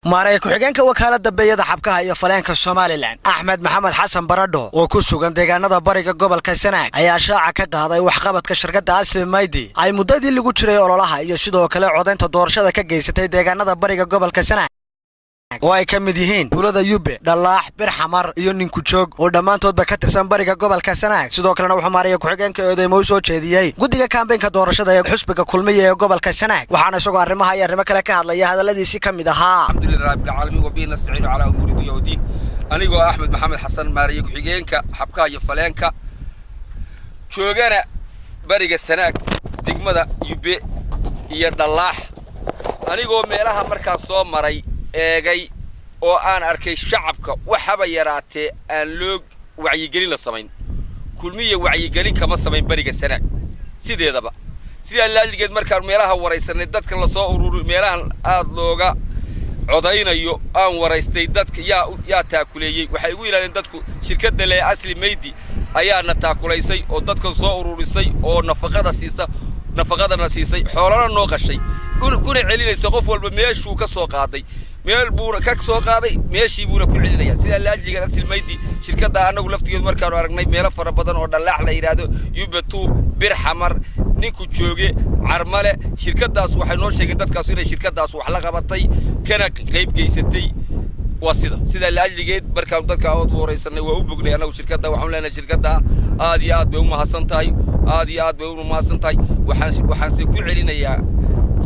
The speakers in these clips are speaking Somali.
maray ku-xigeenka wakaalada beeyada xabkaha iyo faleenka Soomaaliland Axmed Maxamed Xasan Baradho oo ku sugan deegaanada bariga gobolka Sanaag ayaa shaaca ka qaaday waxqabadka shirkadda Asli Maydi ay muddadii lagu jiray ololaha iyo sidoo kale codeynta doorashada ka geysatay deegaanada bariga gobolka Sanaag oo ay ka mid yihiin bulada Yube Dallaax Birxamar iyo ninku joog oo dhamaantoodba ka tirsan bariga gobolka Sanaag sidoo kalena wuxuu maray ku-xigeenka eedeymo soo jeediyay guddiga kaambeynka doorashada ee xusbiga kulmiye ee gobolka Sanaag waxaana isagoo arrimaha iyo arrimo kale ka hadlaya hadaladiisii kamid ahaa alxamdulillaah rabbil caalamiin wa bihi nastaciinu calaa umuuri dunya wa diin anigoo Axmed Maxamed Xasan maray ku-xigeenka xabkaha iyo faleenka joogana bariga Sanaag degmada Yube iyo Dallaax anigoo meelaha markaas soo maray eegay oo aan arkay shacabka waxaba yaraatee aan loo wacyigelin la samayn kulmiye wacyigelin kama samayn bariga Sanaag sideedaba sida laaligeed markaan meelaha waraysanay dadka la soo ururin meelahan aad looga codaynayo aan waraystay dadka yaa taakuleeyay waxay ugu yiraahdeen dadku shirkadda lee Asli Maydi ayaana taakulaysay oo dadka soo ururisay oo nafaqadana siisay xoolana noo qashay kuna celinaysa qof walba meeshuu ka soo qaaday meel buuna ka soo qaaday meeshii buuna ku celinaya sida laajiga Asli Maydi shirkadda anagu laftigeed markaan aragnay meelo fara badan oo Dallaax la yiraahdo Yube Birxamar ninku jooge Carmale shirkadaas waxay noo sheegeen dadkaas inay shirkadaas wax la qabatay kana qayb geysatay sida laajigeed markaan dadka aad waraysanay waa u bognay anagu shirkadda waxaan leenahay shirkadda aad iyo aad bay u mahadsan tahay waxaan si ku celinayaa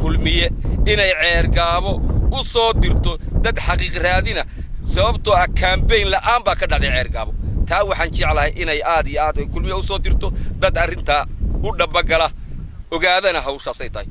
kulmiye inay ceergaabo u soo dirto dad xaqiiq raadina sababtoo ah campaign la'aan baa ka dhacay ceergaabo taa waxaan jeclahay inay aad iyo aad kulmiye u soo dirto dad arinta u dhabagala ogaadana hawshaasay tahay